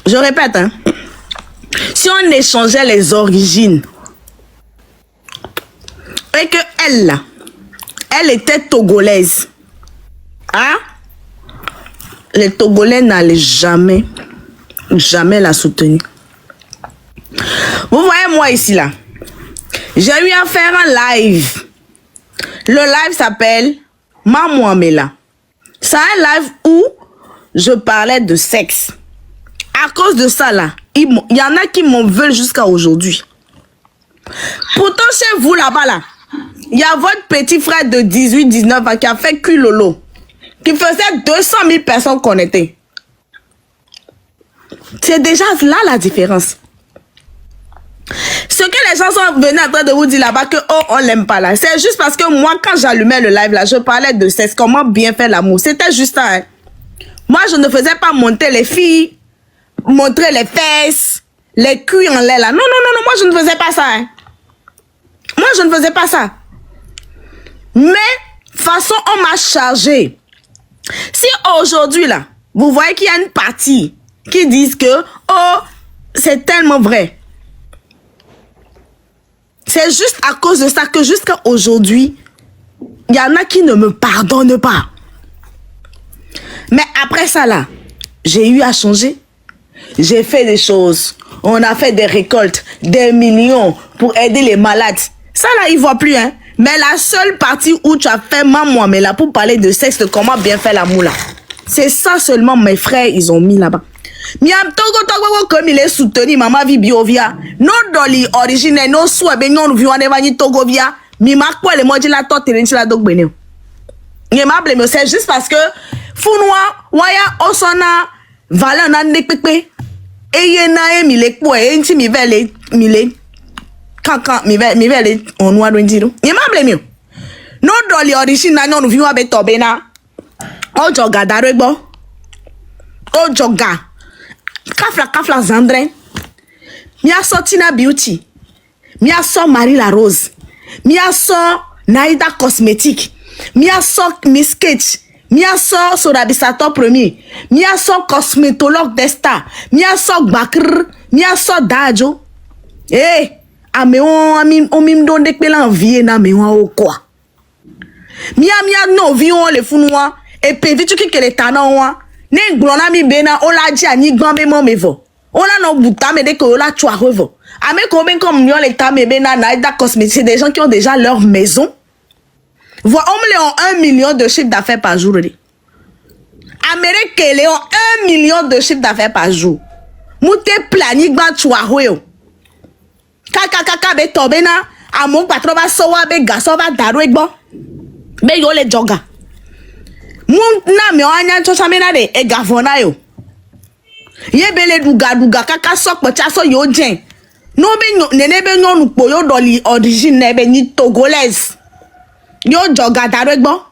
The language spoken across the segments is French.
Je répète, hein. Si on échangeait les origines, et que elle, là, elle était togolaise, hein? Les Togolais n'allaient jamais la soutenir. Vous voyez moi ici, là, j'ai eu à faire un live. Le live s'appelle Mamouamela. C'est un live où je parlais de sexe. À cause de ça, là, il y en a qui m'en veulent jusqu'à aujourd'hui. Pourtant, chez vous, là-bas, là, il y a votre petit frère de 18-19 ans qui a fait culolo, qui faisait 200 000 personnes connectées. C'est déjà là la différence. Ce que les gens sont venus en train de vous dire là-bas que oh, on l'aime pas là, c'est juste parce que moi, quand j'allumais le live là, je parlais de sexe, comment bien faire l'amour. C'était juste ça. Hein. Moi, je ne faisais pas monter les filles, montrer les fesses, les culs en l'air là. Non, moi, je ne faisais pas ça. Hein. Moi, je ne faisais pas ça. Mais, façon, on m'a chargé. Si aujourd'hui, là, vous voyez qu'il y a une partie qui disent que, oh, c'est tellement vrai. C'est juste à cause de ça que jusqu'à aujourd'hui, il y en a qui ne me pardonnent pas. Mais après ça, là, j'ai eu à changer. J'ai fait des choses. On a fait des récoltes, des millions pour aider les malades. Ça, là, ils ne voient plus, hein. Mais la seule partie où tu as fait maman, mais là, pour parler de sexe, de comment bien faire l'amour, là. C'est ça seulement, mes frères, ils ont mis là-bas. Miam Togo, comme il est soutenu, maman vi biovia. Non, doli, origine, non, soit, ben, non, vi, on est venu Togo via. Mi marque quoi, les mois de la torte, et la dog benio. C'est juste parce que, Founoua, Waya, Osona, Valin, Nande, Pepe, et Yena, et Milek, et Inti, Mivelle, Mile. Quand Mivelle, on noir de Ndiro. Yemable, non, doli, origine, non, vi, on est tobena. O joga darego. O joga. Kafla Zandrin. Mia Tina Beauty. Mia so Marie La Rose. Mia so Naïda Cosmétique. Mia so Miss Sketch. Mia so Sorabisator Premier. Mia so Cosmétologue d'Esta. Mia so Bakr. Mia so Dajo. Eh, ame on mim don dek pelan vie na me wan o quoi. Mia no vi on le funwa. Et puis, vite que les tanons, ne glona mi bena, on l'a dit à ni gambé mon mevo. On a no bouta, mais dès que on l'a tu as revo. Ame combien comme nous les tam et bena, naïda cosmétique, c'est des gens qui ont déjà leur maison. Voilà, on me 1 million de chiffre d'affaires par jour. Amérique, les ont 1 million de chiffre d'affaires par jour. Moute plani gba tu as revo. Kaka be tobena, amon patron va sowa be gaso va darwegbo. Mais yo les joga. Na me anya chocha mena de e gavona yo ye bele duga kaka sok pocha so yo jen no be nene be nyonu po yo doli origine ne be ni togolaise yo joga daregbo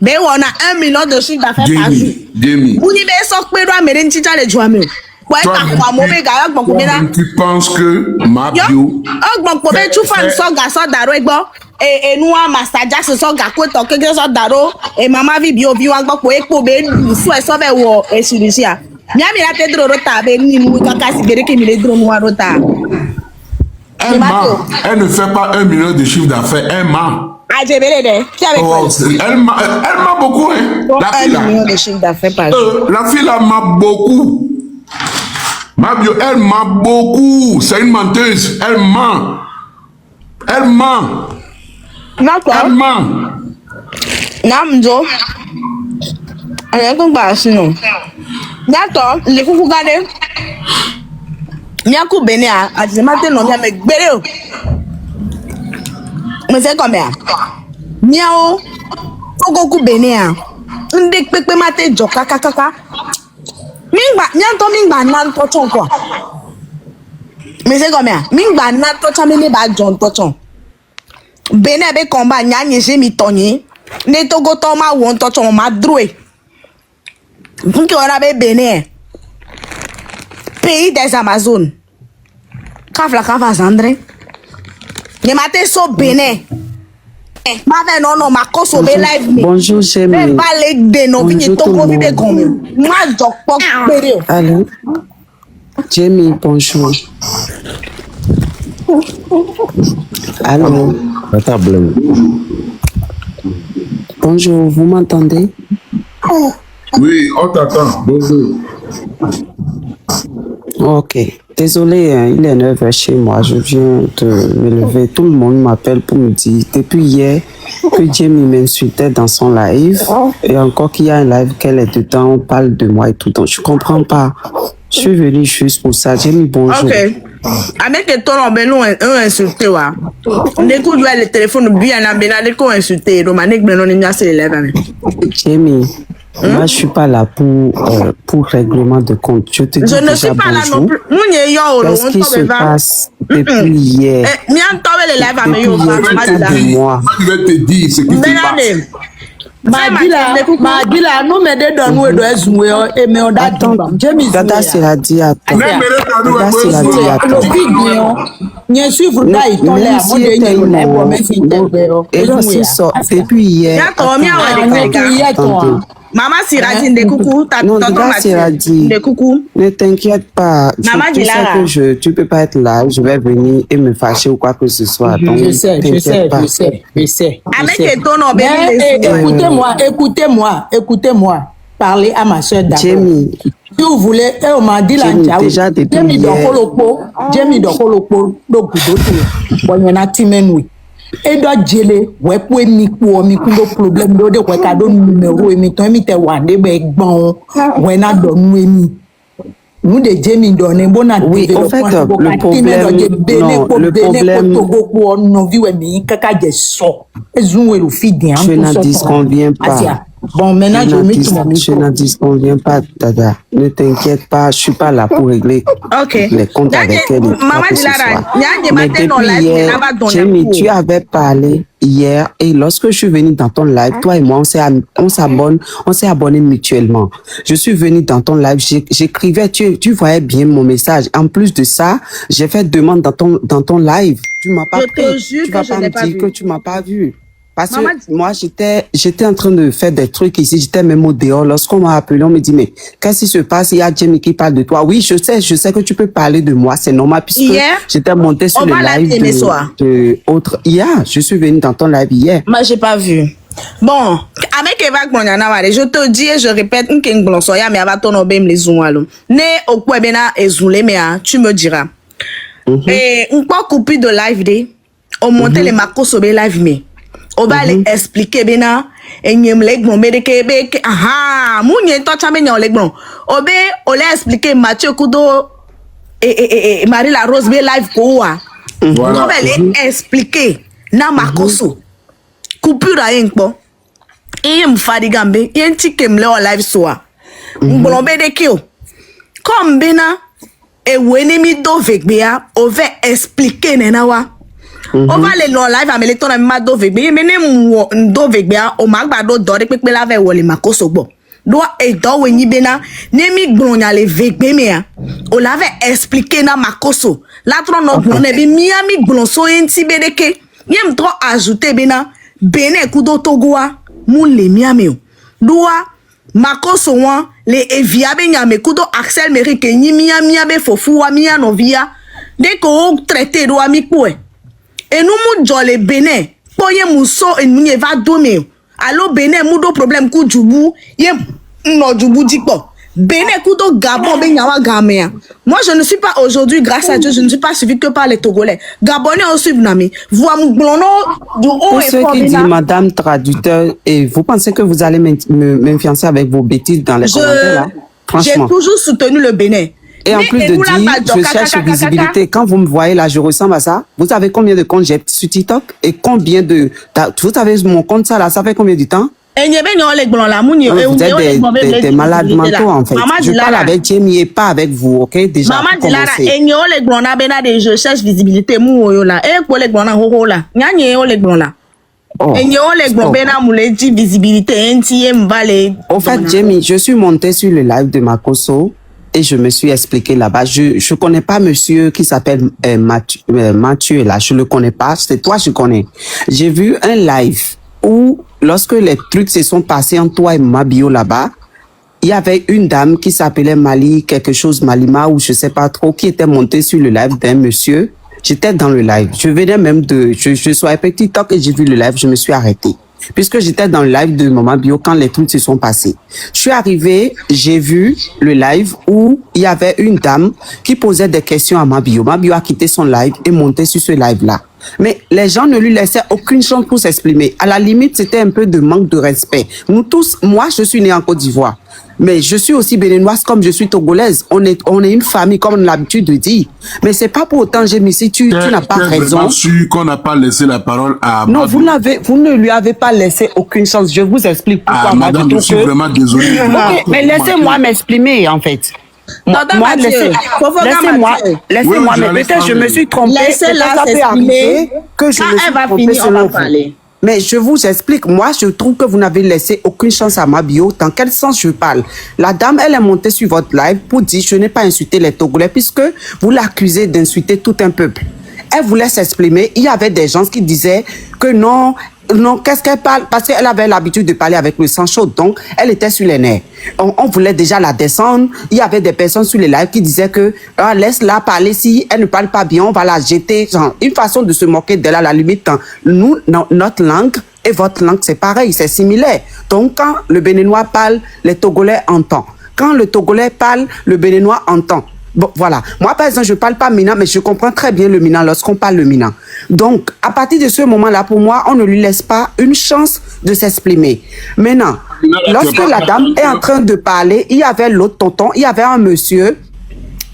be wona 1 million de chiffre d'affaires par jour uni be sok pe do amere nchicha le juame ouais ka mo be ga gbon ko mena tu penses que ma bio gbon ko be tu fan so ga so daregbo et nous à Massaja ce sont gars quoi tant que ça daro et maman vi bio vi wangba ko ekpo be fu e so be wo e sirisia miami la te dro rota be ni mu kaka sigere ke mi le dro noir rota elle ne fait pas 1 million de chiffre d'affaires un mois. Qui avait quoi? Elle m'a beaucoup hein. La fille 1 million de chiffre d'affaires par jour. La fille là m'a beaucoup. Ma bio elle m'a beaucoup, c'est une menteuse, elle ment. Namjo. Allez, bah, sinon. D'accord, les coucou gade. Nyaku Benia, a dit matin, non, mais béréo. Mais c'est combien? Miao, Togoku Benia. Ndek pepe mate joka kaka. Mingba, nyanto mingba nan tochon quoi. Mais c'est combien? Mingba nan tochon mene ba John tochon. Bene be combat nyanye jemi tonyi ne togo toma won to chon ma droé bunki ora be Benin pays des Amazones kafla Zandre ne mate so Benin ma ve non ma koso be live me bonjour j'aime ba le de no bi togo bi be gomme ma jokpo pere allô Jamie, bonjour. Allô? Bonjour, vous m'entendez? Oui, on t'attend. Bonjour. Ok. Désolé, hein, il est 9h chez moi. Je viens de me lever. Tout le monde m'appelle pour me dire, depuis hier, que Jamie m'insultait dans son live. Et encore qu'il y a un live qu'elle est dedans, on parle de moi et tout. Donc, je comprends pas. Je suis venu juste pour ça. Jamie, bonjour. Ok. Avec les tons, ben nous insulté wa. Dès qu'on doit le téléphone bien en ben dès qu'on insulté, romanik ben non il c'est l'élève. Jamie, moi je suis pas là pour règlement de compte. Je te dis Je ne déjà suis pas là bonjour. non plus. Nous n'y yo Qu'est-ce qui se passe depuis hier? Mien tombe les lèvres à me yo Depuis hier, tu parles de moi. Je vais te dire ce qui se passe. Madila, nous me de nous et jouer et me on a dit. Dada, c'est la dit à toi. Dada, c'est la dit à toi. Bien sûr, vous n'avez pas l'air et là, c'est ça. Depuis hier. Maman Siradi de coucou, Non, Dada, c'est la dit. de coucou. Ne t'inquiète pas. Maman Tu sais Dilara. que tu peux pas être là. Je vais venir et me fâcher ou quoi que ce soit. Donc, je sais. Avec les tons, on Mais écoutez-moi. Parlez à ma soeur d'abord. Jamie, Si vous voulez, on m'a dit là, Jamie, déjà depuis Jamie hier. Jamie Dokolopo, bon, y en a oui. Et doit geler, ouais, pour mi problème, de quoi cadeau numéro, et mi ton mi te wande, bon, ouais, na don mi. Nous de Jamie donné, bon, oui, en fait, le problème, je n'en disconviens pas. Bon, maintenant, Je n'en disconviens pas, Dada. Ne t'inquiète pas, je suis pas là pour régler les comptes avec elle. Mais depuis hier, Jamie, tu avais parlé hier et lorsque je suis venue dans ton live, toi et moi, on s'est abonné mutuellement. Je suis venue dans ton live, j'écrivais, tu voyais bien mon message. En plus de ça, j'ai fait demande dans ton live. Tu m'as pas pris. Tu vas pas me dire que tu m'as pas vu. Parce que moi, j'étais en train de faire des trucs ici, j'étais même au dehors. Lorsqu'on m'a appelé, on me dit, mais qu'est-ce qui se passe? Il y a Jamie qui parle de toi. Oui, je sais que tu peux parler de moi, c'est normal, puisque j'étais montée sur le live de autre. Hier, je suis venue dans ton live hier. Moi, j'ai pas vu. Bon, avec Eva Gbonyana, je te dis et je répète, n'ken glonsoya, mais avant ton obem les zoualo. Ne au quoi bena et zoulé, mais tu me diras. Et on peut couper de live de, on monte les macros sur les live, mais. On va aller expliquer bena et nyem legbon beke aha mounye to chambe nyon legbon obe ole expliquer Mathieu Kudo et Marie la Rose be live ko wa on va aller expliquer na makoso coupure a enpo et mfadigambe yenti kemle o live soa mbolombe de kio comme bena e wenemi do vegbea o va expliquer nenawa. On va aller dans live à me les tourner ma do vegbe mais ne do vegbe o magba do dore pepe la ve wole makoso gbo do e do we ni bena ne mi gbronya le vegbe me a o la ve expliquer na makoso la tron no gbon ne bi miami gbon so enti bedeke yem tro ajouter bena bene kudo togoa mu le miami o doa makoso wan le evia be nyame kudo Axel Meri ke ni miami be fofu wa miya no via de ko traiter do ami ko et nous mou jolé Bénin poye mousso et nous va domé allo Bénin moudo problème ku djubu ye no djubu dikpo Bénin kudo Gabon be nyawa gamea. Moi je ne suis pas aujourd'hui grâce à Dieu je ne suis pas suivi que par les Togolais Gabonais au suivre nami voix mblono du haut pour et ceux fort qui disent madame traducteur et vous pensez que vous allez m'influencer avec vos bêtises dans les commentaires là franchement j'ai toujours soutenu le Bénin. Et en plus de dire, je cherche visibilité. Quand vous me voyez là, je ressemble à ça. Vous savez combien de comptes j'ai sur TikTok? Et combien de... Vous savez mon compte ça là, ça fait combien de temps? Vous êtes des malades mentaux en fait. Je parle avec Jamie et pas avec vous, ok? Déjà, Maman Dilara, je cherche visibilité. Au fait, Jamie, je suis montée sur le live de Makoso. Et je me suis expliqué là-bas. Je connais pas monsieur qui s'appelle Mathieu là. Je le connais pas. C'est toi, je connais. J'ai vu un live où, lorsque les trucs se sont passés entre toi et Mabio là-bas, il y avait une dame qui s'appelait Mali, quelque chose, Malima, ou je sais pas trop, qui était montée sur le live d'un monsieur. J'étais dans le live. Je venais même je suis à petit TikTok et j'ai vu le live, je me suis arrêtée. Puisque j'étais dans le live de Maman Bio quand les trucs se sont passés. Je suis arrivée, j'ai vu le live où il y avait une dame qui posait des questions à Maman Bio. Maman Bio a quitté son live et monté sur ce live-là. Mais les gens ne lui laissaient aucune chance pour s'exprimer. À la limite, c'était un peu de manque de respect. Nous tous, moi, je suis née en Côte d'Ivoire. Mais je suis aussi béninoise comme je suis togolaise. On est une famille, comme on a l'habitude de dire. Mais c'est pas pour autant, Jémi, si tu n'as pas raison. Je suis sûr qu'on n'a pas laissé la parole à... Non, vous ne lui avez pas laissé aucune chance. Je vous explique pourquoi. Madame, je suis vraiment désolé. Okay, mais laissez-moi m'exprimer, en fait. Laissez-moi, mais peut-être je me suis trompée. Laissez-la s'exprimer. Que je me suis trompée on va parler. Mais je vous explique, moi je trouve que vous n'avez laissé aucune chance à ma bio. Dans quel sens je parle? La dame, elle est montée sur votre live pour dire je n'ai pas insulté les Togolais puisque vous l'accusez d'insulter tout un peuple. Elle voulait s'exprimer. Il y avait des gens qui disaient que non, qu'est-ce qu'elle parle? Parce qu'elle avait l'habitude de parler avec le sang chaud, donc elle était sur les nerfs. On voulait déjà la descendre. Il y avait des personnes sur les lives qui disaient que laisse-la parler, si elle ne parle pas bien, on va la jeter. Genre, une façon de se moquer d'elle à la limite. Nous, notre langue et votre langue, c'est pareil, c'est similaire. Donc quand le Béninois parle, les Togolais entendent. Quand le Togolais parle, le Béninois entend. Bon, voilà. Moi, par exemple, je parle pas Mina, mais je comprends très bien le Mina lorsqu'on parle le Mina. Donc, à partir de ce moment-là, pour moi, on ne lui laisse pas une chance de s'exprimer. Maintenant, lorsque la dame est en train de parler, il y avait l'autre tonton, il y avait un monsieur.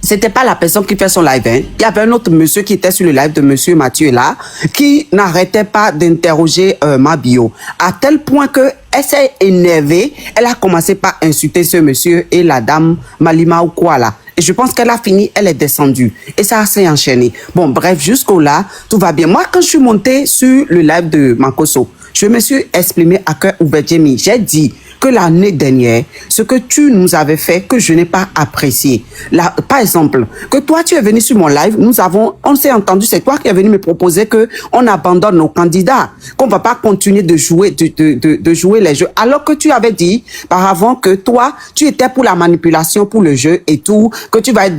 C'était pas la personne qui fait son live, hein. Il y avait un autre monsieur qui était sur le live de monsieur Mathieu là, qui n'arrêtait pas d'interroger ma bio. À tel point que elle s'est énervée, elle a commencé par insulter ce monsieur et la dame Malima ou quoi là. Et je pense qu'elle a fini, elle est descendue. Et ça s'est enchaîné. Bon, bref, jusqu'au là, tout va bien. Moi, quand je suis montée sur le live de Mankoso, je me suis exprimée à cœur ouvert, Jamie. J'ai dit que l'année dernière, ce que tu nous avais fait, que je n'ai pas apprécié. Là, par exemple, que toi, tu es venu sur mon live, on s'est entendu, c'est toi qui es venu me proposer que on abandonne nos candidats, qu'on va pas continuer de jouer, de jouer les jeux. Alors que tu avais dit, par avant, que toi, tu étais pour la manipulation, pour le jeu et tout, que tu vas être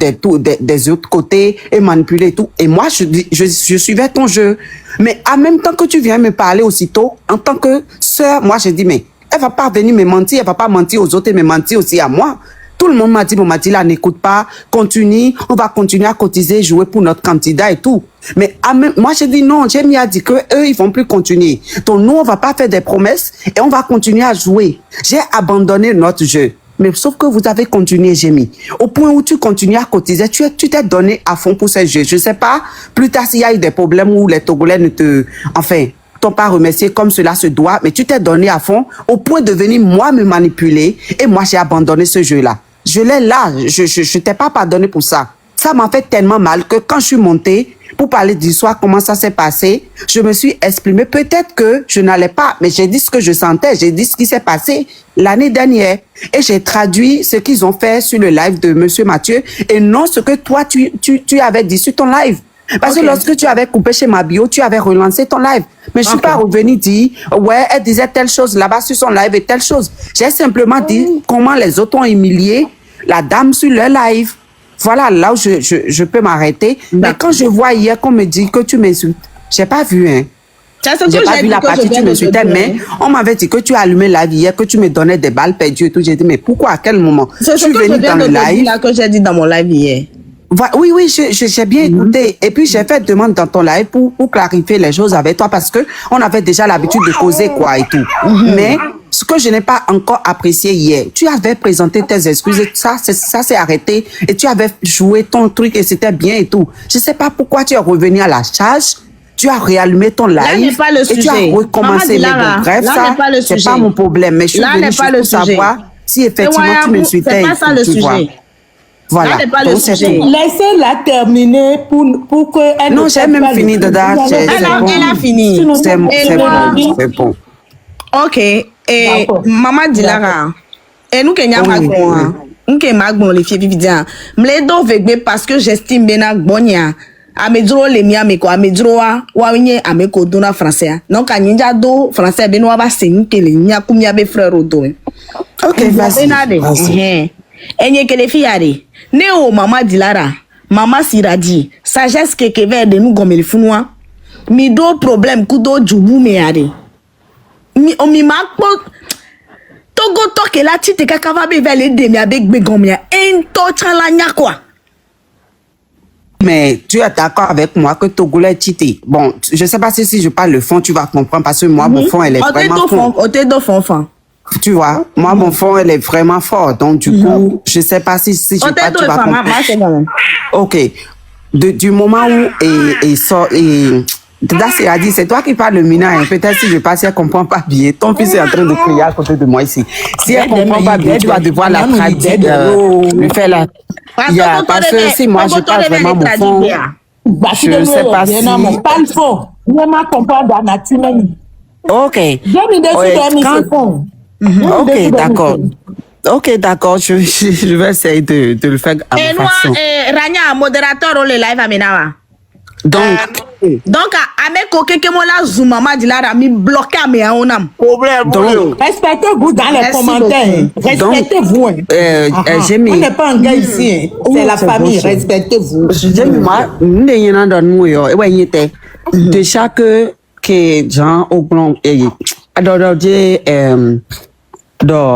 des autres côtés et manipuler et tout. Et moi, je suivais ton jeu. Mais en même temps que tu viens me parler aussitôt, en tant que sœur, moi, j'ai dit, mais elle va pas venir me mentir, elle va pas mentir aux autres et me mentir aussi à moi. Tout le monde m'a dit, bon, Mathilda, n'écoute pas, continue, on va continuer à cotiser, jouer pour notre candidat et tout. Mais moi, j'ai dit non, Jamie a dit que eux, ils vont plus continuer. Donc, nous, on va pas faire des promesses et on va continuer à jouer. J'ai abandonné notre jeu. Mais sauf que vous avez continué, Jamie. Au point où tu continues à cotiser, tu t'es donné à fond pour ce jeu. Je sais pas, plus tard, s'il y a eu des problèmes où les Togolais ne t'ont pas remercié comme cela se doit, mais tu t'es donné à fond au point de venir, moi, me manipuler. Et moi, j'ai abandonné ce jeu-là. Je l'ai là. Je t'ai pas pardonné pour ça. Ça m'a fait tellement mal que quand je suis montée pour parler d'histoire, comment ça s'est passé, je me suis exprimée. Peut-être que je n'allais pas, mais j'ai dit ce que je sentais. J'ai dit ce qui s'est passé l'année dernière. Et j'ai traduit ce qu'ils ont fait sur le live de monsieur Mathieu et non ce que toi, tu avais dit sur ton live. Parce que lorsque tu avais coupé chez ma bio, tu avais relancé ton live. Mais je suis pas revenue dire, ouais, elle disait telle chose là-bas sur son live et telle chose. J'ai simplement dit comment les autres ont humilié la dame sur leur live. Voilà là où je peux m'arrêter. Mais quand je vois hier qu'on me dit que tu m'insultes, j'ai pas vu, hein. J'ai pas vu la partie tu m'insultais, mais on m'avait dit que tu as allumé la vie hier, que tu me donnais des balles perdues et tout. J'ai dit, mais pourquoi, à quel moment? C'est ce que je viens de dire là que j'ai dit dans mon live hier. Oui, j'ai bien écouté. Et puis, j'ai fait demande dans ton live pour clarifier les choses avec toi parce que on avait déjà l'habitude de causer quoi et tout. Mais ce que je n'ai pas encore apprécié hier, tu avais présenté tes excuses et ça s'est arrêté et tu avais joué ton truc et c'était bien et tout. Je sais pas pourquoi tu es revenu à la charge. Tu as réallumé ton live. Là n'est pas le sujet. Et tu as recommencé. Mais bon, bref, ça, c'est pas mon problème. Mais je suis venue pour savoir si effectivement tu m'insultais. C'est pas ça le sujet. Voilà. Là n'est pas le sujet. Laissez-la terminer pour que... Non, j'ai même fini de date. Elle a fini. C'est bon. Ok. Et Maman Dilara, et nous, Kenya Magon, nous, Kenya Magon, les filles, Vividian, m'le do vegbe parce que j'estime bien Agbonia. amedro le miami ko amedro wa nye ameko dona français donc anyinja do français be no wa ba sen kele nya kumia be frère odo OK vas-y enye kele fiare ne o mama dilara mama siradi sagesse que vers de nous gomeli funwa mi do problème kudo jubu me yare mi o mi makpo togo toke la tite kakava be vers les demi avec begomia ento chala nya quoi. Mais tu es d'accord avec moi que Togolais cheaté. Bon, je sais pas si je parle le fond, tu vas comprendre parce que moi, mon fond, elle est vraiment fort. Tu vois, moi, mon fond, elle est vraiment fort. Donc, du coup, je sais pas si je parle, tu vas comprendre. OK. Du moment où et sort et Dada a dit, c'est toi qui parles le mina. Peut-être si je passe, si elle comprend pas bien. Ton fils est en train de crier à côté de moi ici. Si elle comprend pas bien, tu vas devoir la traduire, lui faire la... Parce que si moi, je parle vraiment mon fond, je ne sais pas si... Parle fort. Je ne comprends pas la nature. OK. OK, d'accord. OK, d'accord. Je vais essayer de le faire à ma façon. Rania, modérateur, on le live à Menawa. Donc avec quelqu'un la zoom maman dit là mi bloqué à mes onam problème. Donc respectez-vous dans les commentaires. Respectez-vous. On n'est pas un gars ici. C'est la famille. Respectez-vous. Moi, n'ayant dans nous yo et ouais était de chaque que Jean au blanc et alors do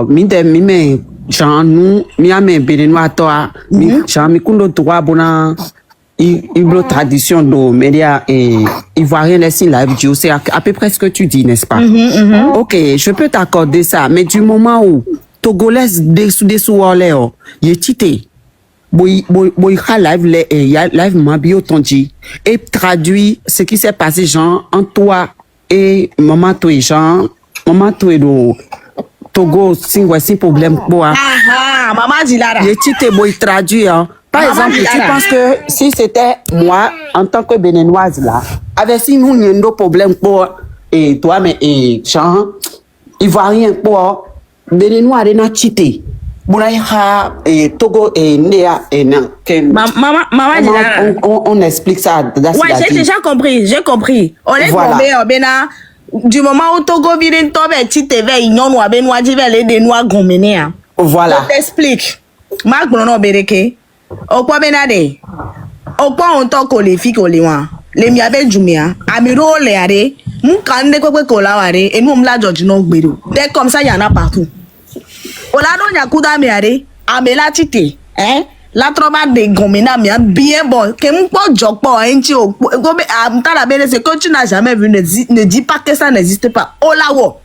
mi de mi me Jean nous mi ame benenoa toi mi Jean mi kundo toi bona une tradition de médias et ivoirien laissé live Dieu c'est à peu près ce que tu dis n'est-ce pas? OK, je peux t'accorder ça mais du moment où Togolais des Léo il est tité boy live live ma bio tonji et traduit ce qui s'est passé Jean en toi et maman toi Jean maman toi do Togo si problème quoi maman dit là il est tité boy traduit hein. Par exemple, tu penses que si c'était moi, en tant que béninoise là, avec si nous n'avons pas de problème pour et toi, mais et Jean, ivoirien pour béninois de n'a cheaté. Boulaïha et Togo et Néa et Nan. On explique ça. Ouais, j'ai déjà compris, j'ai compris. On est tombé au Bénin. Du moment où Togo vient tomber, cheaté vers Ignon ou à Benoît, dit vers les Dénois goméné. Voilà. Je t'explique. Marc Bruno Bereke. Okwa benade okwa onto ko le fi ko le wan le mi abe jumia amiro le are mu kan de ko la ware enu mla George no gbero de comme ça y en a partout olado nyakuda mi are amela tite la troba de gomina mi bien bon que mu po jopo enchi o go be am tala bele c'est que tu n'as jamais vu ne dis pas que ça n'existe pas olawo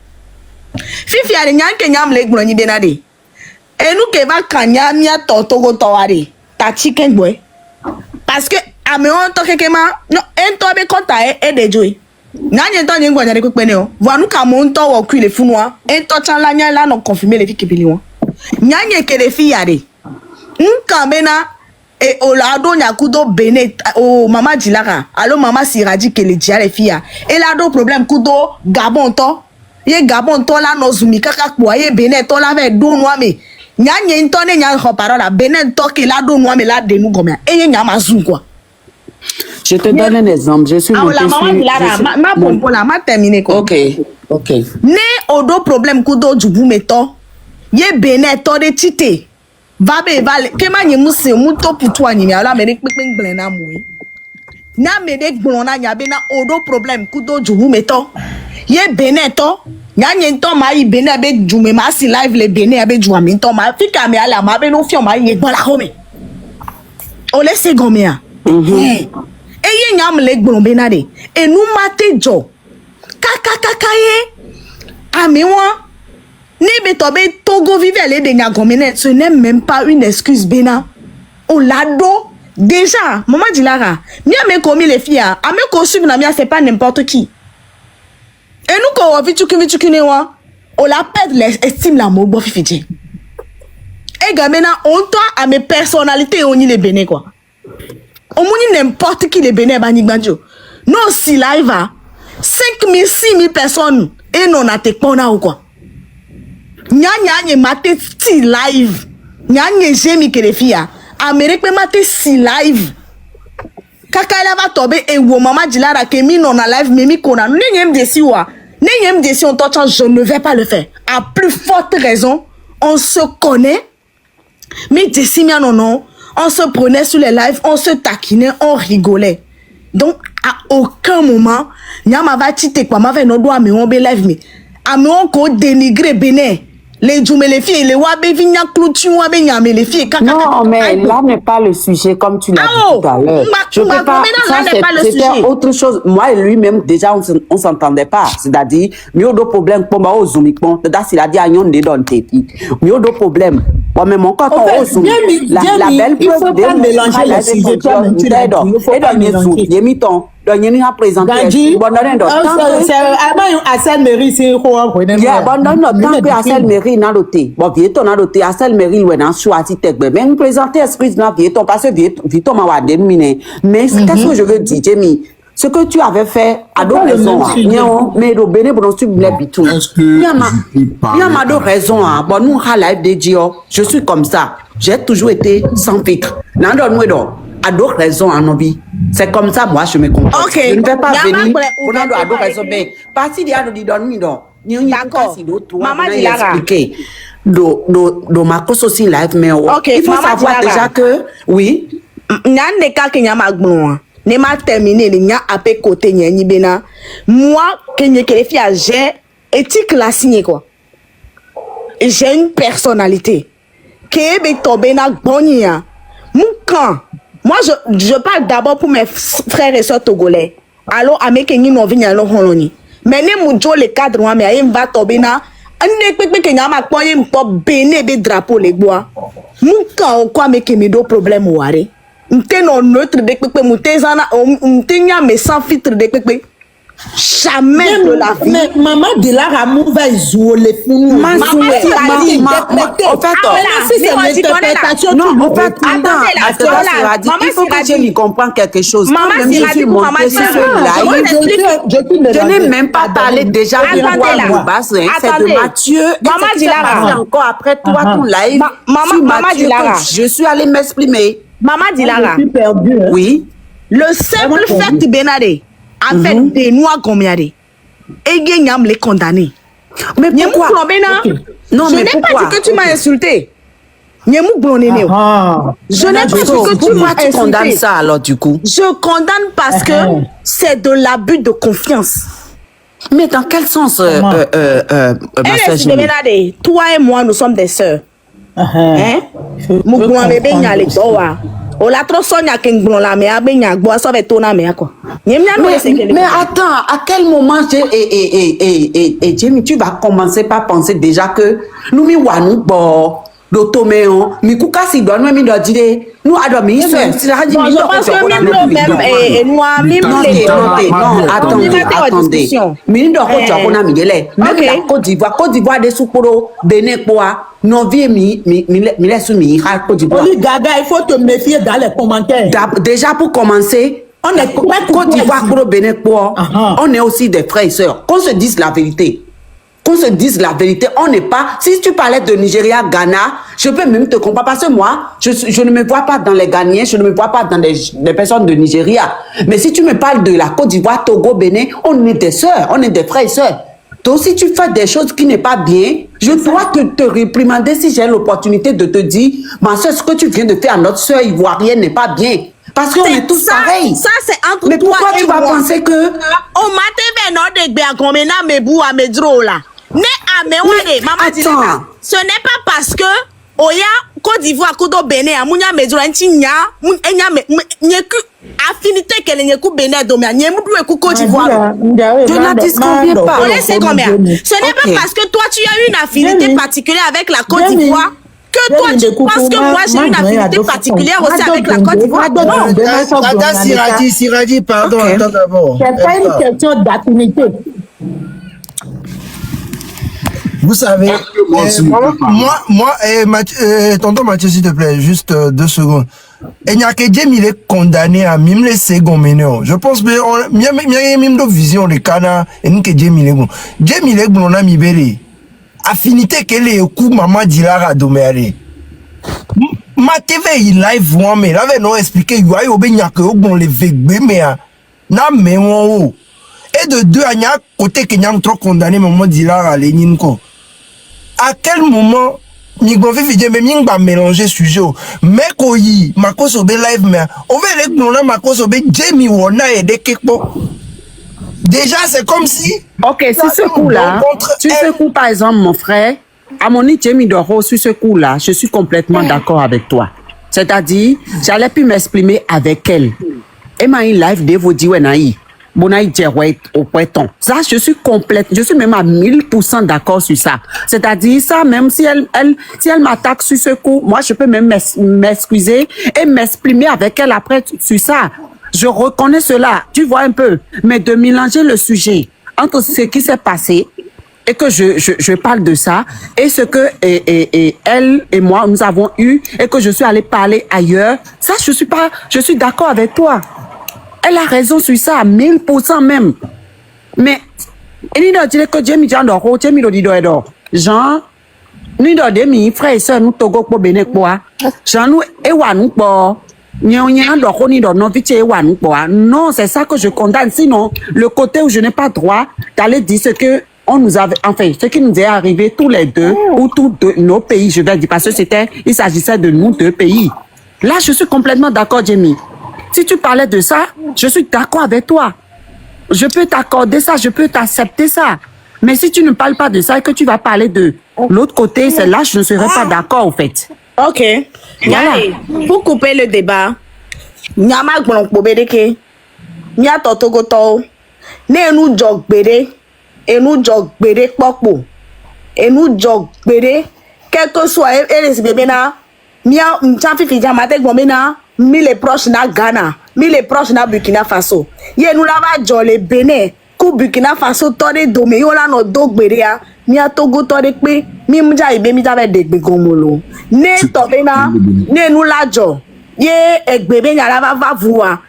fifi are nyanke nyam le gbro ni benade enu ke va kanya mi totogo toware ta chicken boy parce que ameon to kekema no ento be kota e de joy nanye to nyengwa nyare kwepene o vanu ka mo nto wo kwi le funwa ento chan la nya la no confirmer le fi kebili won nyanye ke le fi yare nka bena e olado nyakudo bene o mama dilaka allo mama siradi ke le diare fi ya e la do problème kudo gabon to ye gabon to la no zumi kaka po ye bene to la ve do no me nyanye ntone nya ho parola benen toke la do moi me la de nous gomia et nya mazu quoi. Je te donne un exemple, je suis monté sur ma pompo la ma terminé quoi. OK. Ne odo problème kudo jubu meto ye benen to de tite va be vale ke ma nyi muse mu to putu anyi mi ala me de pepeng blen na mu na me de gbon na nya be na odo problème kudo jubu meto ye benen to nyanye nto ma yi bene be jume ma si live le bene be juwa mi nto ma fika mi ala ma be no fi o ma ye gbon la home o le se gomia e ye nyam le gbon be na de enu mate jo kaka ye ami won ni be to be Togo vive le de nya gomene ce n'est même pas une excuse bena o lado déjà maman dilara mi a me commis les filles a me ko suivre na mi a c'est pas n'importe qui. Et nous quand on vit tu ne wa on la perd l'estime la mo bo fifiji et gamena on toi à mes personnalités on y les béné quoi on moni n'importe qui les béné bani banjo non si live 5000 6000 personnes et non a te pona ou quoi nya mate si live nya jemi que les filles Amérique mate si live Kaka elle va tomber et wo maman Dilara que mi non live mimi kona. N'ayem desi wa. N'ayem desi on t'entend, je ne vais pas le faire. À plus forte raison, on se connaît. Mais desi mia non, on se prenait sur les lives, on se taquinait, on rigolait. Donc à aucun moment, nyama va tite quoi, ma fait no doit me on be live me. A me on ko dénigrer Bénin. Les Djoumé les filles, les Wabe Vigna Cloutu, Wabe Nyame les filles. Non, mais là n'est pas le sujet, comme tu l'as dit tout à l'heure. Je peux pas. Ça, c'était autre chose. Moi et lui-même, déjà, on s'entendait pas. C'est-à-dire, mieux de problème, pour moi, au Zoom, c'est-à-dire, s'il a dit à Nyon de Don Tepi. Mieux de problème. Moi, même encore, au Zoom. La belle il faut pas mélanger les sujets. Tu l'as dit. Il faut pas mélanger. Donc, il y a présenté. C'est avant Assel Mairie, c'est quoi? Tant que Assel Mairie n'a noté. Bon, Vieton a noté Assel Mairie, ou n'a choisi Tegbe. Mais vous présentez esprit dans Vieton, parce que Vieton m'a déminé. Mais qu'est-ce que je veux dire, Jamie? Ce que tu avais fait à d'autres raisons, mais le bénéfice tu voulais bitou. Il y a d'autres raisons. Bon, nous, à live de Dio, je suis comme ça. J'ai toujours été sans filtre. À d'autres raisons à nos vies. C'est comme ça, moi, je me comprends. Okay. Je ne vais pas venir pour d'autres raisons. Mais parti d'y aller dans le d'accord. Maman Dilara. Do ma cause aussi live, mais il faut savoir déjà que, oui. Nyan de cas que nyama gblon. Ne m'a terminé le nya apé côté nyani bena. Moi, que nye kerefi a j'ai éthique la signé quoi. J'ai une personnalité. Kebe tombé na gbonia. Moukan. Moi, je parle d'abord pour mes frères et sœurs togolais. Alors, avec qui nous venons à l'Holoni. Mais ne moujo le cadre, mais il va tomber na. Ande pepe que nyama kwa yem po bene be drapeau les bois. Mouka o kwa meke mi do problème ouare. Mte non neutre de pepe mte zana mte nya me sans filtre de pepe. Jamais de la vie. Mais maman Dilara va jouer les fous. Maman il faut que je lui comprenne quelque chose. Je n'ai même pas parlé déjà de moi. C'est de Mathieu. Maman Dilara. Encore après toi, ton live. Maman Dilara. Je suis allée m'exprimer. Maman Dilara. Oui. Le simple fait de Benade. En fait, des noirs combien de? Et Guéniam les condamner. Mais pourquoi? Non, je n'ai pas dit que tu m'as insulté. Je n'ai pas dit que tu m'as insulté. Tu condamnes ça alors du coup? Je condamne parce que c'est de l'abus de confiance. Mais dans quel sens, ma soeur Julie? Toi et moi, nous sommes des sœurs. Hein? Mais attends, à quel moment Jamie, tu vas commencer par penser déjà que nous mi wanou bo l'automéon, mi kuka si doit nous mi doit dire nous adomi c'est la radio mi attendez mi doit ko tu on a mi gele même la Côte d'Ivoire des souporo Bénin quoi non vie mi laisse mi Côte d'Ivoire. Gaga, il faut te méfier dans les commentaires. Déjà pour commencer, on est Côte d'Ivoire pour Bénin quoi, on est aussi des frères et sœurs. Qu'on se dise la vérité. Qu'on se dise la vérité, on n'est pas. Si tu parlais de Nigeria, Ghana, je peux même te comprendre parce que moi, je ne me vois pas dans les Ghanéens, je ne me vois pas dans les personnes de Nigeria. Mais si tu me parles de la Côte d'Ivoire, Togo, Bénin, on est des sœurs, on est des frères et sœurs. Donc si tu fais des choses qui n'est pas bien, je dois te réprimander si j'ai l'opportunité de te dire, ma soeur, ce que tu viens de faire à notre soeur ivoirienne n'est pas bien. Parce qu'on est tous pareils. Ça, c'est entre mais toi pourquoi et tu vas penser que... On m'a dit, non, de Béakomena, mes bouts à mes drôles là. Ce n'est pas parce que Oya Côte d'Ivoire Kodo Bénin amunya medro nya affinité qu'elle n'y coupe Bénin domia n'y ku Côte d'Ivoire. Je n'en disconviens pas. On laisse combien? Ce n'est pas parce que toi tu as une affinité particulière avec la Côte d'Ivoire que toi tu penses que moi j'ai une affinité particulière aussi avec la Côte d'Ivoire. Siradi, pardon, attends d'abord. C'est pas une question d'affinité. Vous savez, tonton Mathieu, s'il te plaît, juste 2 secondes. Et n'y a que Dieu, il est condamné à même les secondes ménéo. Je pense que il y a même une vision de Cana et nous que Dieu, il est bon. Dieu, il est bon, on a mis béré. Affinité qu'elle est au coup, maman Dilara Doméré. ma TV il live one mais là non expliquer yo ayo be nya que bon le vegbe mais na me won et de deux à nya côté que nya trop condamné maman dit là à Lénine ko à quel moment mi go fi je me mi ba mélanger sujet mais ko yi makoso be live mais on va les non makoso be Jamie wona et de kekpo déjà c'est comme si ok c'est ce coup là tu ce coup par exemple mon frère Amoni Jamie Doro sur ce coup là je suis complètement d'accord avec toi c'est-à-dire j'allais plus m'exprimer avec elle et ma live de vous dire wenaï ça, je suis même à 1000% d'accord sur ça. C'est-à-dire ça, même si elle m'attaque sur ce coup, moi, je peux même m'excuser et m'exprimer avec elle après sur ça. Je reconnais cela, tu vois un peu. Mais de mélanger le sujet entre ce qui s'est passé et que je parle de ça et ce que elle et moi, nous avons eu et que je suis allée parler ailleurs, ça, je suis d'accord avec toi. Elle a raison sur ça, à 1000% même. Mais, il y a des gens qui disent que Jean, nous avons frères et sœurs, nous Togo pour béné quoi. Jean, nous, non, c'est ça que je condamne. Sinon, le côté où je n'ai pas droit d'aller dire ce que on nous avait, enfin, ce qui nous est arrivé tous les deux, ou tous nos pays, je vais dire, parce que il s'agissait de nous deux pays. Là, je suis complètement d'accord, Jamie. Si tu parlais de ça, je suis d'accord avec toi. Je peux t'accorder ça, je peux t'accepter ça. Mais si tu ne parles pas de ça et que tu vas parler de l'autre côté, c'est là je ne serai pas d'accord, en fait. Ok. Voilà. Pour couper le débat, Nyama Gbonokbobedeke, Nya Totogoto, Ne nous jog bede, et nous jog bede pokpo, et nous jog bede, quel que soit les bébés na, Mia Mchafi Fijamate Gomena, mi les proches na Ghana, mi les proches na Burkina Faso. Ye nous lava jolé Bénin, ku Burkina Faso tore dome yo la no dog berea, mi a Togo tore pe, mi mja ibe mi jave degbe gomolo. Ne tobena, ne nous la jo. Ye ekbebe nya lava va voua.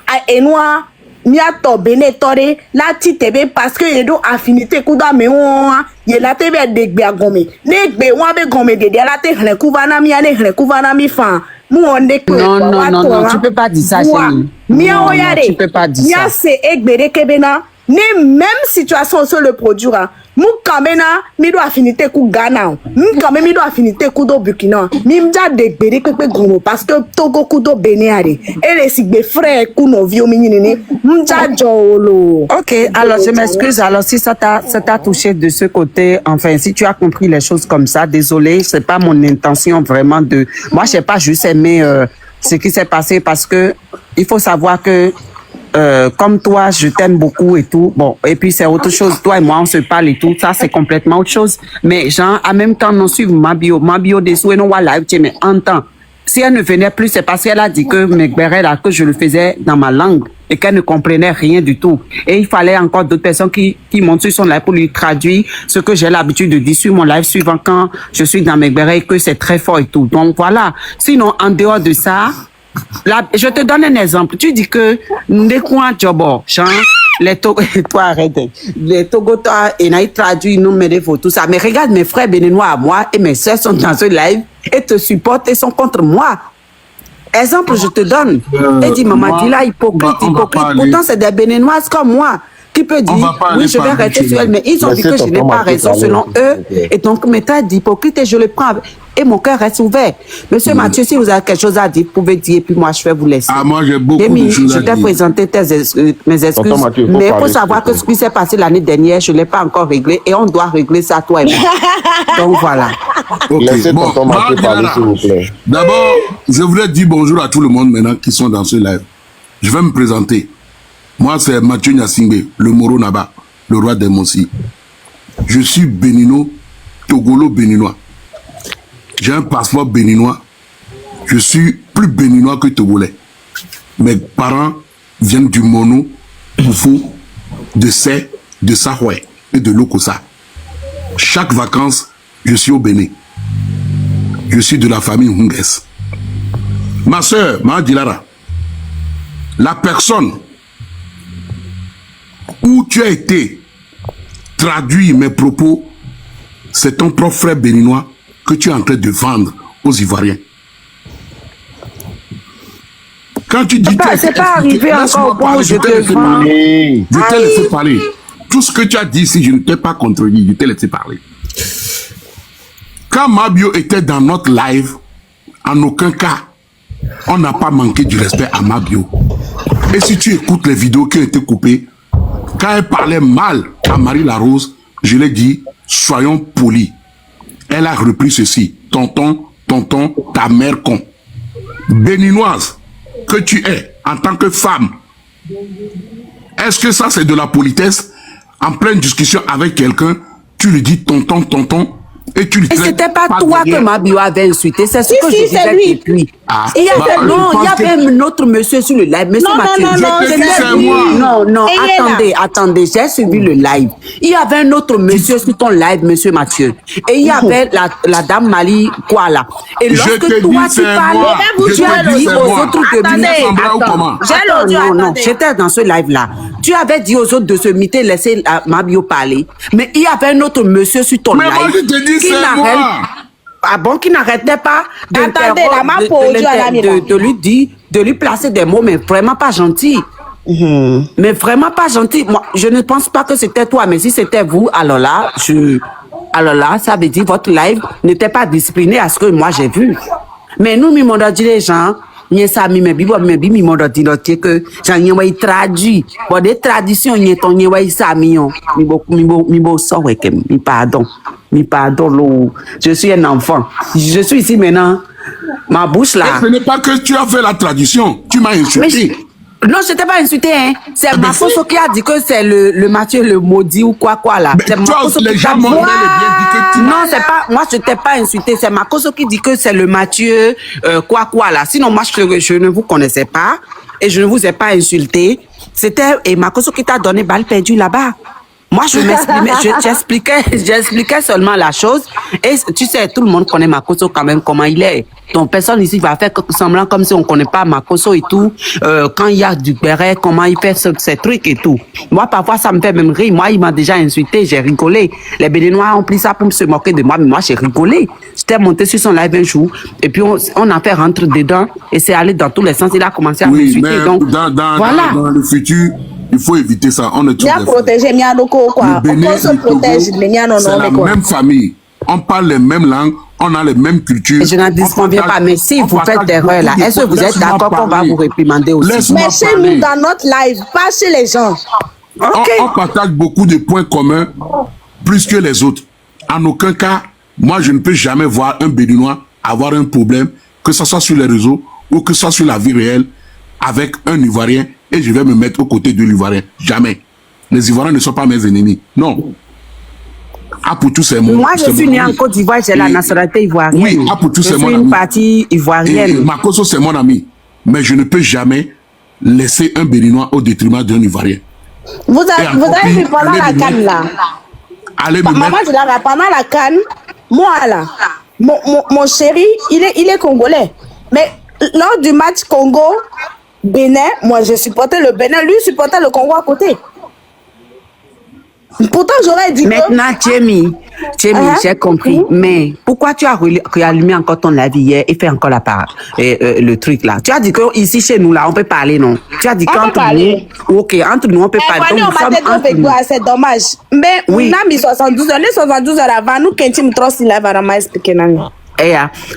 A enwa mi a tobene tore la ti tebe parce que ye do affinité kuda me on ye la tebe degbe agome. Ne gbe wan be gome de la te hlen kuvana mi ane hlen kuvana mi fan. Non, tu peux pas dire ça, chérie. Non, tu peux pas dire ça. C'est même situation sur le produit. Mou kamena mi do affinité ku Ghana. Mou kamena mi do affinité ku do Burkina. Mi mja de bere pepe gomo parce que Togo ku do Benéare. Et les sigbe frères ku no vio mi nini. Mja jolo. Ok, alors je m'excuse. Alors si ça t'a touché de ce côté, enfin si tu as compris les choses comme ça, désolé, c'est pas mon intention vraiment de. Moi j'ai pas juste aimé ce qui s'est passé parce que il faut savoir que comme toi, je t'aime beaucoup et tout. Bon, et puis c'est autre chose. Toi et moi, on se parle et tout. Ça, c'est complètement autre chose. Mais genre, en même temps, non suivre ma bio des souhaits, non, voilà, mais en temps. Si elle ne venait plus, c'est parce qu'elle a dit que que je le faisais dans ma langue et qu'elle ne comprenait rien du tout. Et il fallait encore d'autres personnes qui montent sur son live pour lui traduire ce que j'ai l'habitude de dire sur mon live suivant quand je suis dans Megberet et que c'est très fort et tout. Donc voilà. Sinon, en dehors de ça, là, je te donne un exemple. Tu dis que Ndekouan Djobo, les Togo, toi arrête. Les Togo, toi, et n'a traduit, nous met des photos, tout ça. Mais regarde mes frères béninois à moi et mes soeurs sont dans ce live et te supportent et sont contre moi. Exemple, je te donne. Et dis, maman, dis là, hypocrite. Pourtant, c'est des béninoises comme moi qui peut dire, oui, je vais arrêter sur elle, mais ils ont dit que je n'ai pas raison selon eux. Et donc, mes tas d'hypocrite et je le prends. Et mon cœur reste ouvert. Monsieur Mathieu, si vous avez quelque chose à dire, vous pouvez dire, puis moi, je vais vous laisser. Ah, moi, j'ai beaucoup de choses à dire. Je t'ai présenté mes excuses. Mathieu, mais il faut savoir que ce qui s'est passé l'année dernière, je ne l'ai pas encore réglé et on doit régler ça, toi et moi. Donc, voilà. Okay. Laissez tonton Mathieu parler, s'il vous plaît. D'abord, je voudrais dire bonjour à tout le monde maintenant qui sont dans ce live. Je vais me présenter. Moi, c'est Mathieu Nyasingbe, le Moro Naba, le roi des Mossi. Je suis béninois, togolo-béninois. J'ai un passeport béninois. Je suis plus béninois que togolais. Mes parents viennent du Mono, Poufou, de Sé, de Sahoué et de Lokosa. Chaque vacances, je suis au Bénin. Je suis de la famille Hunges. Ma soeur, Ma Dilara, la personne où tu as été traduit mes propos, c'est ton propre frère béninois que tu es en train de vendre aux Ivoiriens. Quand tu dis... C'est pas arrivé encore au point où je te vends. Je t'ai laissé parler. Tout ce que tu as dit ici, je ne t'ai pas contredit, je t'ai laissé parler. Quand Mabio était dans notre live, en aucun cas, on n'a pas manqué du respect à Mabio. Et si tu écoutes les vidéos qui ont été coupées, quand elle parlait mal à Marie Larose, je l'ai dit, soyons polis. Elle a repris ceci. Tonton, ta mère con. Béninoise que tu es en tant que femme, est-ce que ça c'est de la politesse? En pleine discussion avec quelqu'un, tu lui dis tonton, et tu lui traites. Et c'était pas toi que Mabio avait insulté, c'est ce que je disais depuis. Il y avait un autre monsieur sur le live, monsieur Mathieu. C'est moi. Non, attendez, j'ai suivi le live. Il y avait un autre monsieur sur ton live, monsieur Mathieu. Et il y avait la dame Mali Kuala. Et lorsque toi tu parlais, tu as dit aux autres de venir. Non, j'étais dans ce live-là. Tu avais dit aux autres de se muter, laisser Mabio parler. Mais il y avait un autre monsieur sur ton live. Mais moi je te dis c'est moi. Ah bon, qui n'arrêtait pas de lui dire, de lui placer des mots, mais vraiment pas gentils. Mais vraiment pas gentils. Moi, je ne pense pas que c'était toi, mais si c'était vous, alors là, ça veut dire votre live n'était pas discipliné à ce que moi j'ai vu. Mais nous, mi m'ont dit les gens, ni ça mi m'ont dit que j'en ai traduit. Bon, des traditions, ni ton ni ça mi pardon. Mi pardon, je suis un enfant. Je suis ici maintenant. Ma bouche là. Et ce n'est pas que tu as fait la tradition. Tu m'as insulté. Non, je t'ai pas insulté, hein. C'est Makoso qui a dit que c'est le Mathieu le maudit ou quoi là. C'est Makoso qui a dit que tu... Non, c'est pas, moi je t'ai pas insulté. C'est Makoso qui dit que c'est le Mathieu quoi là. Sinon, moi je ne vous connaissais pas et je ne vous ai pas insulté. C'était Makoso qui t'a donné balle perdue là-bas. Moi, j'expliquais seulement la chose. Et tu sais, tout le monde connaît Makoso quand même, comment il est. Donc, personne ici va faire semblant comme si on connaît pas Makoso et tout. Quand il y a du béret, comment il fait ces trucs et tout. Moi, parfois, ça me fait même rire. Moi, il m'a déjà insulté, j'ai rigolé. Les Béninois ont pris ça pour se moquer de moi, mais moi, j'ai rigolé. J'étais monté sur son live un jour, et puis on a fait rentrer dedans, et c'est allé dans tous les sens. Il a commencé à m'insulter. Donc, voilà. Dans le futur, il faut éviter ça. On est tous protéger quoi. Le Bénin, se protège, c'est la même famille. On parle les mêmes langues, on a les mêmes cultures. Et je n'en disconviens pas, mais si vous faites des erreurs là, est-ce que vous êtes d'accord qu'on va vous réprimander aussi? Mais chez nous, dans notre live, pas chez les gens. On partage beaucoup de points communs, plus que les autres. En aucun cas, moi je ne peux jamais voir un Béninois avoir un problème, que ce soit sur les réseaux ou que ce soit sur la vie réelle, avec un Ivoirien, et je vais me mettre aux côtés de l'Ivoirien. Jamais. Les Ivoiriens ne sont pas mes ennemis. Non. Apoutou, c'est mon... Moi, je suis né en Côte d'Ivoire, j'ai la nationalité ivoirienne. Oui, Apoutou, c'est mon ami. Je suis une partie ivoirienne. Makoso, c'est mon ami. Mais je ne peux jamais laisser un Béninois au détriment d'un Ivoirien. Vous avez vu pendant la canne, là. Maman, je l'avais pendant la canne. Moi, là, mon chéri, il est congolais. Mais lors du match Congo-Bénin, moi, je supportais le Bénin. Lui, supportait le Congo à côté. Pourtant, j'aurais dit maintenant, Jamie, j'ai compris. Mais pourquoi tu as réallumé encore ton live hier et fait encore la part, le truc là? Tu as dit que ici chez nous là, on peut parler, non? Tu as dit qu'entre nous, ok, entre nous on peut parler. C'est dommage. Mais on a mis 72 heures, les 72 heures avant, nous, quand tu me trosses, il va expliquer.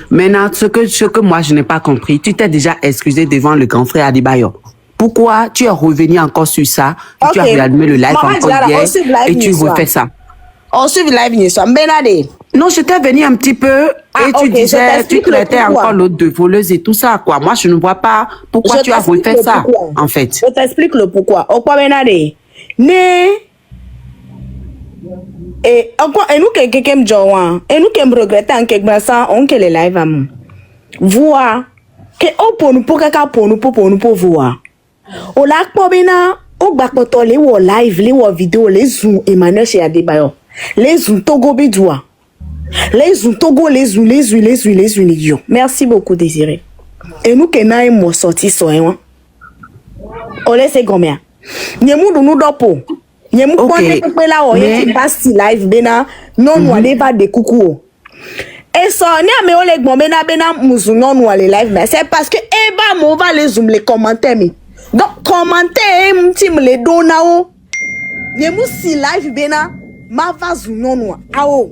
Maintenant, ce que moi je n'ai pas compris, tu t'es déjà excusé devant le grand frère Adebayo. Pourquoi tu es revenu encore sur ça? Okay. Tu as réallumé le live encore hier et tu refais ça. On suit le live, Benade. Non, je t'ai venu un petit peu et tu disais, tu traitais encore l'autre de voleuse et tout ça, quoi. Moi, je ne vois pas pourquoi tu as refait ça, en fait. Je t'explique le pourquoi. Au quoi, Benade? Ne. Et encore, et nous, quelqu'un me joint, et nous, qui me regrette en quelque sorte, on que les live à moi. Voir que, pour nous, pour voir. Au lac Pobina, au Bakoto, les live, les vidéos, les zoom, Emmanuel chez Adebayo. Les zoom, Togo Bidoua. Les zoom, Togo, les zoom. Merci beaucoup, Désiré. Et nous, qui n'avons pas sorti ça, on laisse combien? Nyemou nous dopo. Nyemou quand là, on est pas si live, bena, non, on n'est pas de coucou. Et ça, on a les gombe bena musulman ou les live, mais c'est parce que eba mo va les zoom les commentaires mi. Donc commentaire m'tim les donao. Ye si live bena ma va zoom non ao.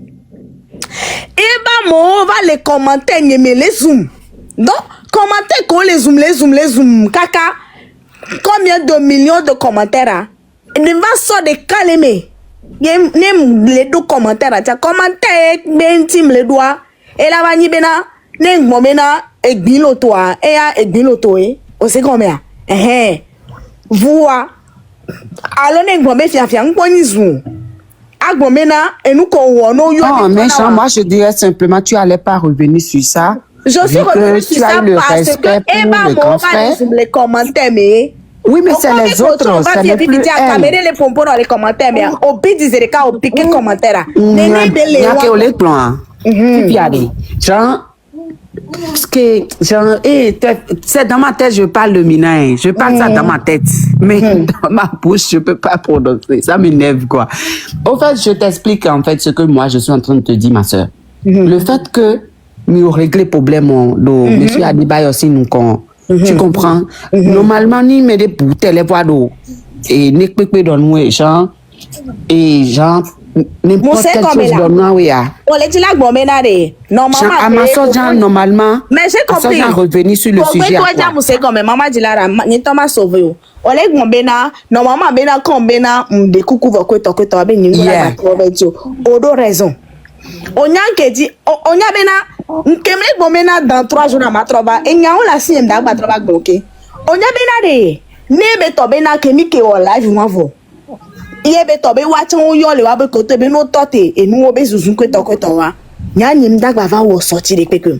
Eba mo va les commentaires nye me les zoom. Donc commentaire qu'on les zoom kaka. Combien de millions de commentaires ne va sortir de calmer. Nem les deux commentaires tiens commentaire bentim les doigts. Et la vanille bena, n'eng momena, et bilotoa, et a bilotoe, au second mea. Voix. Alors n'eng momé fiafiang ponizou. Agomena, et nous qu'on no yo. Non, mais moi je dirais simplement, tu allais pas revenir sur ça. Je suis revenu sur ça parce que, eh ben, moi, les commentaires, mais. Oui, mais c'est les autres. C'est les plus les pompons dans les commentaires, mais au pire, disait les cas, au piqué commentaire. Il y a que les plans. Puis aller. Genre, parce que, genre, c'est dans ma tête, je parle le minain. Je parle ça dans ma tête. Mais dans ma bouche, je peux pas prononcer. Ça m'énerve, quoi. Au fait, je t'explique, en fait, ce que moi, je suis en train de te dire, ma soeur. Le fait que, nous régler problème, monsieur Adibaye aussi, nous, tu comprends? Normalement, ni me des bouteilles, les voix d'eau. Et n'est pas dans nous, genre, et genre, n'importe quelle chose dans nous, oui. On les dit là, bon, mais normalement. À ma soeur, normalement. Mais j'ai compris. À revenir sur le sujet. Maman dit là, ni Thomas sauvé. On les bon, bena, normalement, bena, comme bena, des coucou, que t'as ben, ni raison. On y a dit, on y a bena, n'kemle bon bena dans 3 jours à ma trova, et n'y a on la si m'da ma trova bloqué. On y a bena de, ne beto bena kemi ke o live moi vo. Iye beto be watch on yo le wabe kote be no tote, et nous obe zuzun que to wa. Nya ni m'da va wo sortir de pekum.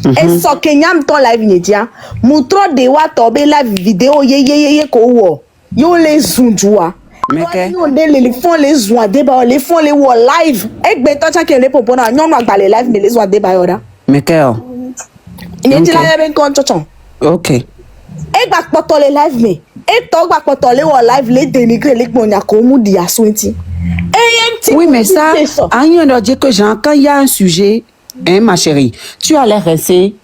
Et so ke nyam ton live ni dia, moutro de wa tobe la vidéo ye ko wo. Yo les zunjua. Mais les font les joie débat les font les wo live et ben toi qui les propos na ñom na les live mais les joie débat yoda mais quel il est là avec contoton OK et ba poto les live mais et to ba poto les wo live les dénigrer les gbonya ko mu di aswenti et oui mais ça en on dit que genre quand il y a un sujet hein ma chérie tu allais rester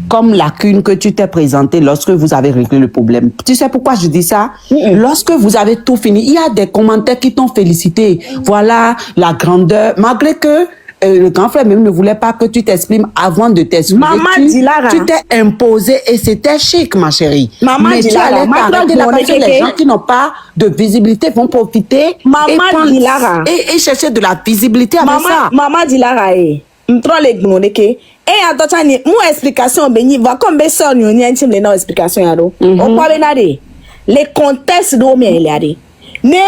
comme lacune que tu t'es présenté lorsque vous avez réglé le problème. Tu sais pourquoi je dis ça? Lorsque vous avez tout fini, il y a des commentaires qui t'ont félicité. Voilà la grandeur. Malgré que le grand frère même ne voulait pas que tu t'exprimes avant de t'exprimer. Maman tu t'es imposé et c'était chic, ma chérie. Maman mais tu allais t'arrêter là parce que les gens qui n'ont pas de visibilité vont profiter et chercher de la visibilité avec ça. Maman dit Lara, m'tro les gnoneke. Et attends, moi explication béni va comme besson ni intime les non explication yaro. On parle nade. Les contextes do mi elade. Ne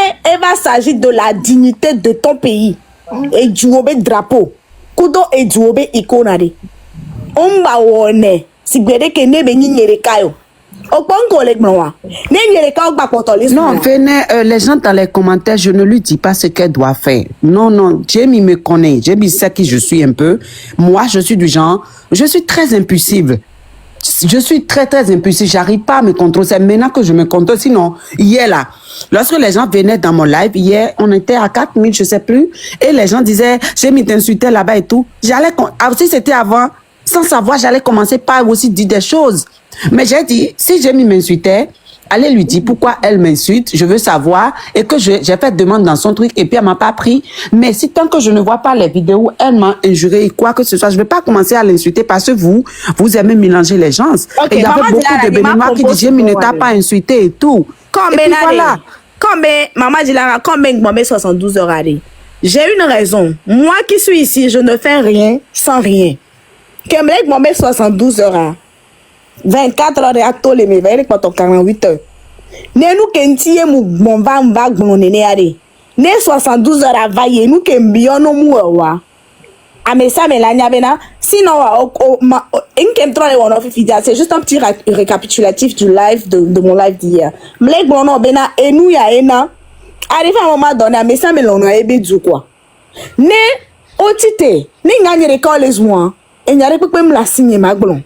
va s'agir de la dignité de ton pays et du drapeau. Kudo et du ikonade. On ba wone si gbede ke ne béni nyere kayo. Non, venez, les gens dans les commentaires, je ne lui dis pas ce qu'elle doit faire. Non, Jamie me connaît. Jamie sait qui je suis un peu. Moi, je suis du genre, je suis très impulsive. Je suis très, très impulsive. J'arrive pas à me contrôler. C'est maintenant que je me contrôle. Sinon, hier là, lorsque les gens venaient dans mon live, hier, on était à 4000, je sais plus. Et les gens disaient, Jamie t'insultait là-bas et tout. Si c'était avant, sans savoir, j'allais commencer par aussi dire des choses. Mais j'ai dit, si Jamie m'insultait, allez lui dire pourquoi elle m'insulte, je veux savoir, et que j'ai fait demande dans son truc, et puis elle m'a pas pris. Mais si tant que je ne vois pas les vidéos, elle m'a injuré, quoi que ce soit, je vais pas commencer à l'insulter parce que vous aimez mélanger les gens. Okay, et il y avait beaucoup de Béninois qui disaient, Jamie ne t'a pas insulté et tout. Et puis voilà. Maman dit là, combien de 72 heures allez. J'ai une raison. Moi qui suis ici, je ne fais rien sans rien. Qu'aimerait que 72 heures. 24 heures et à tous les mévaires, 48 heures. Ne nous qu'entier mon vague mon nénéade. Ne 72 heures à vailler, nous qu'en bien nos mouawa. Ah, mais ça, mais la niabena, sinon, c'est juste un petit récapitulatif du live, de mon live d'hier. M'lek bono bena, et nous ya ena. Arrivé à un moment donné, mais ça, mais l'on a ébé du quoi. Ne, otite, ne gagne les calls les mois, et n'y a pas de la signer ma blon.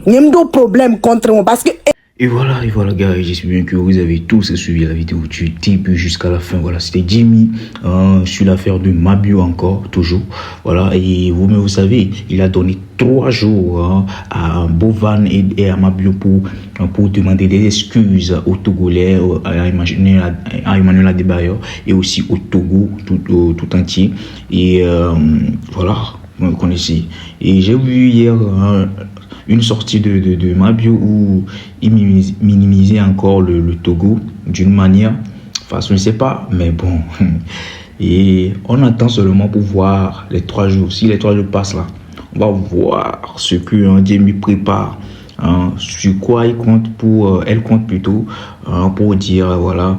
Il y a un problème contre moi parce que Et voilà, gars, j'espère bien que vous avez tous suivi la vidéo du début jusqu'à la fin. Voilà, c'était Jimmy sur l'affaire de Mabio encore, toujours. Voilà, et vous savez, il a donné 3 jours à Bovan et à Mabio pour demander des excuses aux Togolais, à Emmanuel Adebayor et aussi au Togo tout entier. Et voilà, vous connaissez. Et j'ai vu hier une sortie de Mabio où il minimisait encore le Togo d'une manière, enfin je ne sais pas, mais bon. Et on attend seulement pour voir les 3 jours. Si les 3 jours passent là, on va voir ce que Jimmy prépare, sur quoi elle compte plutôt, pour dire, voilà,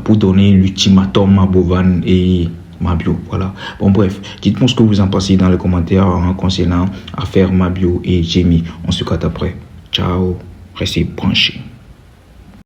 pour donner l'ultimatum à Bovan et Mabio, voilà. Bon, bref, dites-moi ce que vous en pensez dans les commentaires concernant affaire Mabio et Jimmy. On se capte après. Ciao, restez branchés.